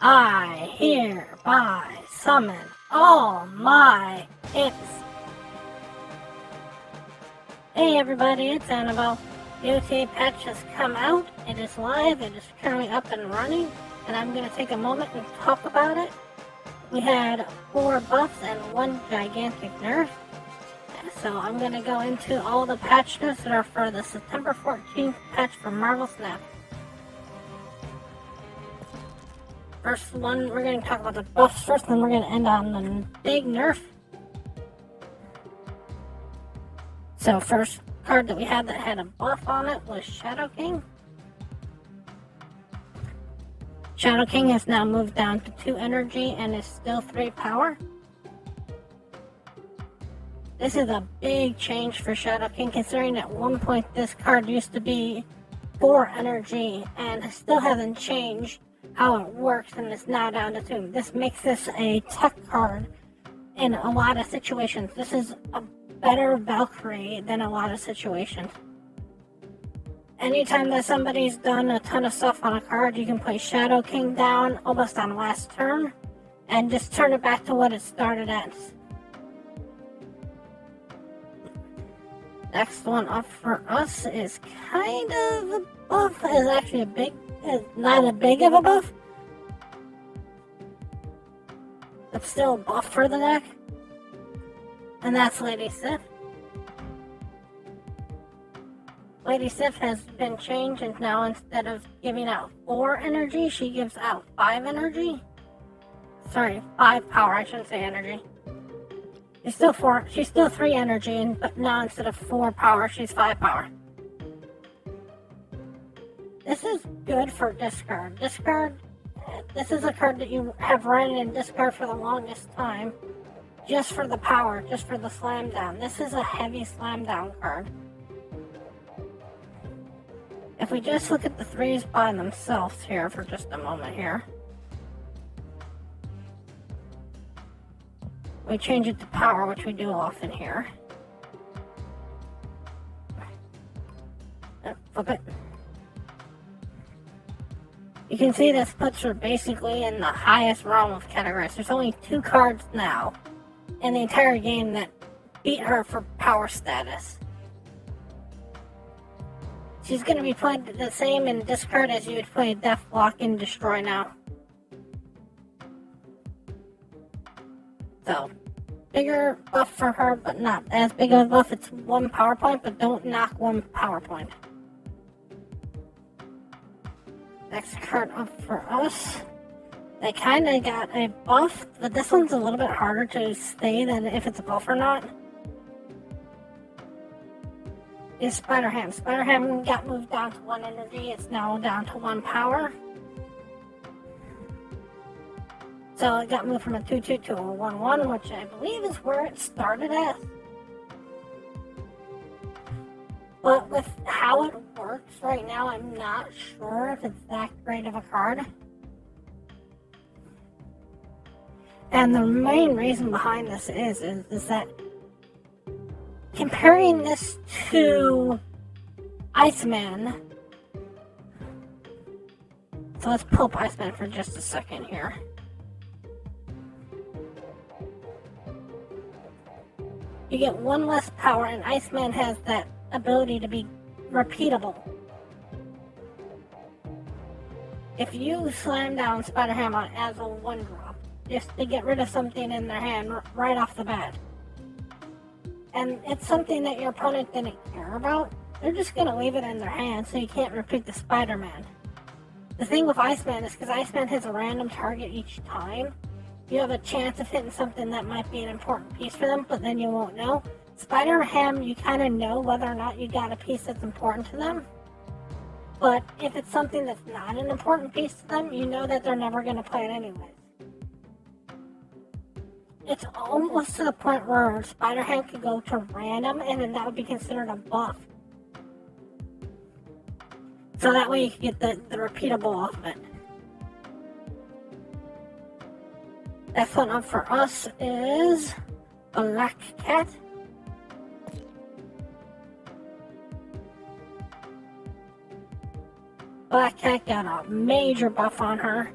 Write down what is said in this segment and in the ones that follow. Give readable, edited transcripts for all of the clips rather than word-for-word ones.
I hereby summon all my hits. Hey everybody, it's Annabelle. The OTA patch has come out. It is live. It is currently up and running. And I'm going to take a moment and talk about it. We had 4 buffs and 1 gigantic nerf. So I'm going to go into all the patch notes that are for the September 14th patch for Marvel Snap. First one, we're going to talk about the buffs first, then we're going to end on the big nerf. So first card that we had that had a buff on it was Shadow King. Shadow King has now moved down to 2 energy and is still 3 power. This is a big change for Shadow King, considering at one point this card used to be 4 energy and still hasn't changed how it works, and it's now down to 2. This makes this a tech card in a lot of situations. This is a better Valkyrie than a lot of situations. Anytime that somebody's done a ton of stuff on a card, you can play Shadow King down almost on last turn and just turn it back to what it started at. Next one up for us is kind of a buff. Is actually not a big of a buff, but still a buff for the deck. And that's Lady Sif. Lady Sif has been changed, and now instead of giving out 4 energy, she gives out 5 energy. Sorry, 5 power, I shouldn't say energy. She's still 3 energy, but now instead of 4 power, she's 5 power. This is good for discard. This is a card that you have run in discard for the longest time. Just for the power, just for the slam down. This is a heavy slam down card. If we just look at the 3s by themselves here for just a moment here. We change it to power, which we do often here. Flip it. You can see this puts her basically in the highest realm of categories. There's only 2 cards now in the entire game that beat her for power status. She's going to be played the same in discard as you would play Death Block and Destroy now. So, bigger buff for her, but not as big of a buff. It's 1 power point, but don't knock 1 power point. Next card up for us. They kind of got a buff, but this one's a little bit harder to say than if it's a buff or not. Is Spider-Ham. Spider-Ham got moved down to 1 energy. It's now down to 1 power. So it got moved from a 2-2 to a 1-1, which I believe is where it started at. But with how it works right now, I'm not sure if it's that great of a card. And the main reason behind this is that comparing this to Iceman. So let's pull up Iceman for just a second here. You get 1 less power, and Iceman has that ability to be repeatable. If you slam down Spider-Ham as a 1-drop, just to get rid of something in their hand right off the bat, and it's something that your opponent didn't care about, they're just going to leave it in their hand so you can't repeat the Spider-Man. The thing with Iceman is because Iceman has a random target each time, you have a chance of hitting something that might be an important piece for them, but then you won't know. Spider-Ham, you kind of know whether or not you got a piece that's important to them. But if it's something that's not an important piece to them, you know that they're never going to play it anyways. It's almost to the point where Spider-Ham could go to random, and then that would be considered a buff. So that way you can get the repeatable off of it. Next one up for us is Black Cat. Black Cat got a major buff on her.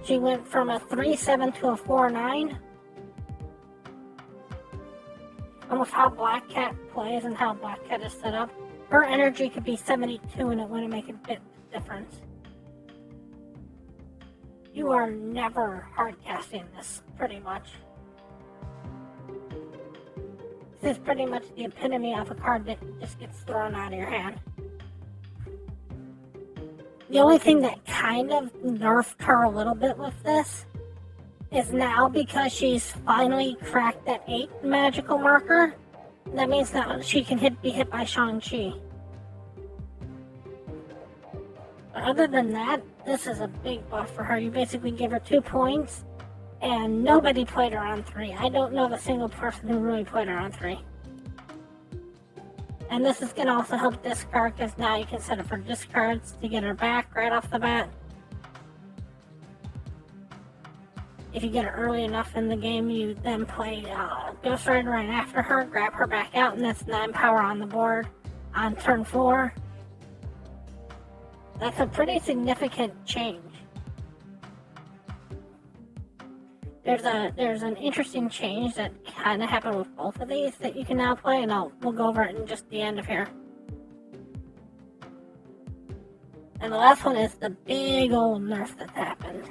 She went from a 3-7 to a 4-9. And with how Black Cat plays and how Black Cat is set up, her energy could be 72 and it wouldn't make a bit of difference. You are never hardcasting this, pretty much. This is pretty much the epitome of a card that just gets thrown out of your hand. The only thing that kind of nerfed her a little bit with this is now, because she's finally cracked that 8 magical marker, that means that she can be hit by Shang-Chi. But other than that, this is a big buff for her. You basically give her 2 points, and nobody played her on 3. I don't know of a single person who really played her on 3. And this is going to also help discard, because now you can set it for discards to get her back right off the bat. If you get her early enough in the game, you then play Ghost Rider right after her, grab her back out, and that's 9 power on the board on turn 4. That's a pretty significant change. There's an interesting change that kind of happened with both of these that you can now play, and we'll go over it in just the end of here. And the last one is the big old nerf that happened.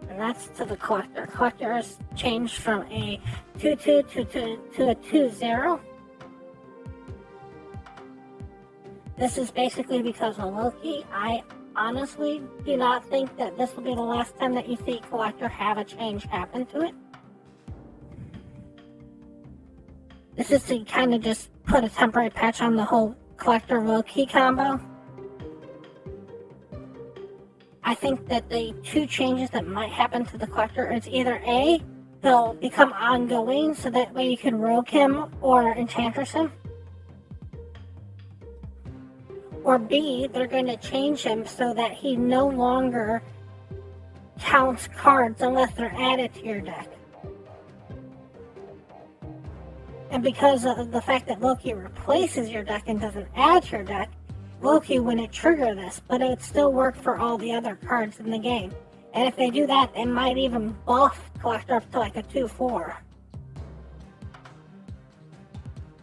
And that's to the Collector. Collector has changed from a 2-2 to a 2-0. This is basically because of Loki. I honestly do not think that this will be the last time that you see Collector have a change happen to it. This is to kind of just put a temporary patch on the whole Collector Loki combo. I think that the 2 changes that might happen to the Collector is either A, they'll become ongoing, so that way you can rogue him or enchantress him. Or B, they're going to change him so that he no longer counts cards unless they're added to your deck. And because of the fact that Loki replaces your deck and doesn't add to your deck, Loki wouldn't trigger this, but it would still work for all the other cards in the game. And if they do that, they might even buff Collector up to like a 2-4.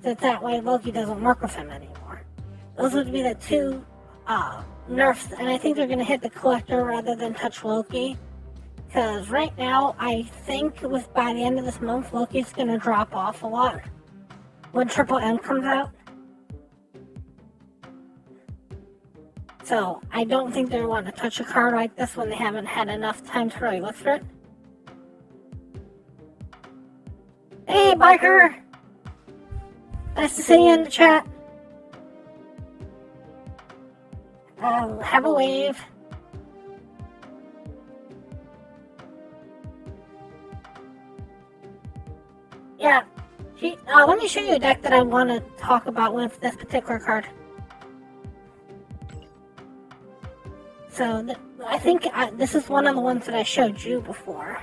So that way Loki doesn't work with him anymore. Those would be the 2 nerfs, and I think they're going to hit the Collector rather than touch Loki. Because right now, I think by the end of this month, Loki's going to drop off a lot when Triple M comes out. So I don't think they want to touch a card like this when they haven't had enough time to really look for it. Hey, Biker! Nice to see you in the chat. Have a wave. Yeah. Let me show you a deck that I want to talk about with this particular card. So, I think this is one of the ones that I showed you before.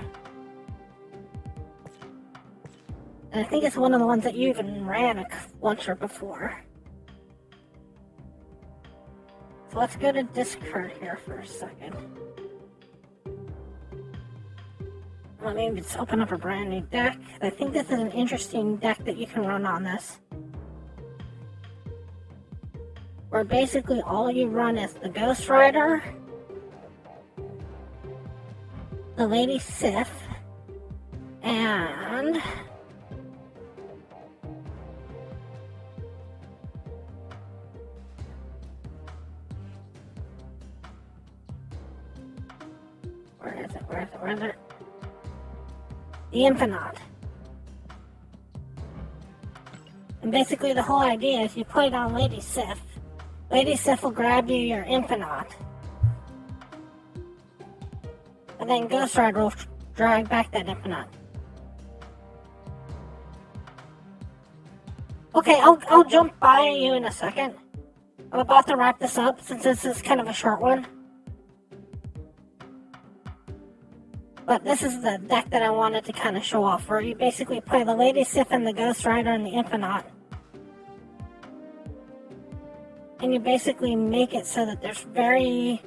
And I think it's one of the ones that you even ran once or before. So let's go to discard here for a second. Let me just open up a brand new deck. I think this is an interesting deck that you can run on this. Where basically all you run is the Ghost Rider, the Lady Sif, and where is it? The Infinite. And basically the whole idea is you play down Lady Sif. Lady Sif will grab you your Infinite. And then Ghost Rider will drag back that Infinite. Okay, I'll jump by you in a second. I'm about to wrap this up since this is kind of a short one. But this is the deck that I wanted to kind of show off, where you basically play the Lady Sif and the Ghost Rider and the Infinite. And you basically make it so that there's very...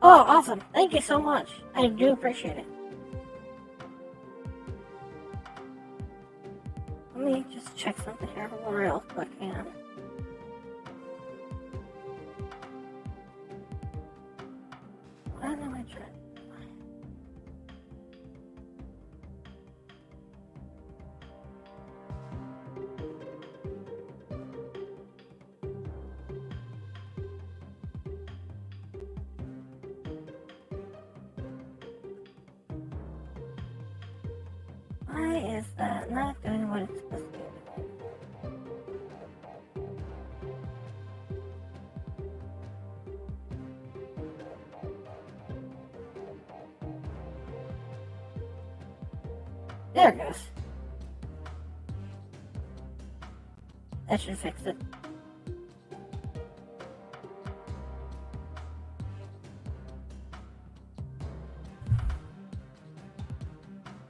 Oh, awesome. Thank you so much. I do appreciate it. Let me just check something here real quick, man. What am I trying? Why is that not doing what it's supposed to do? There it goes. That should fix it.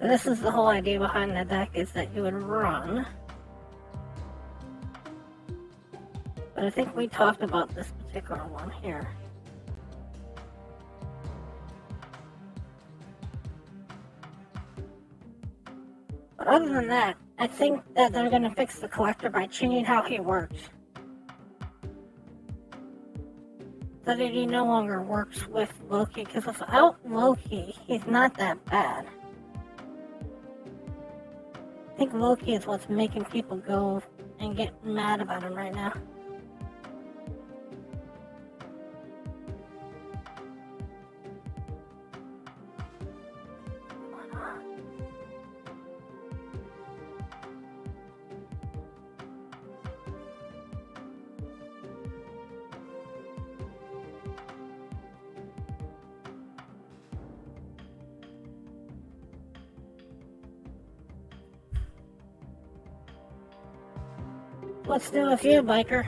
This is the whole idea behind the deck, is that you would run. But I think we talked about this particular one here. But other than that, I think that they're going to fix the collector by changing how he works. So that he no longer works with Loki, because without Loki, he's not that bad. I think Loki is what's making people go and get mad about him right now. What's new with you, biker?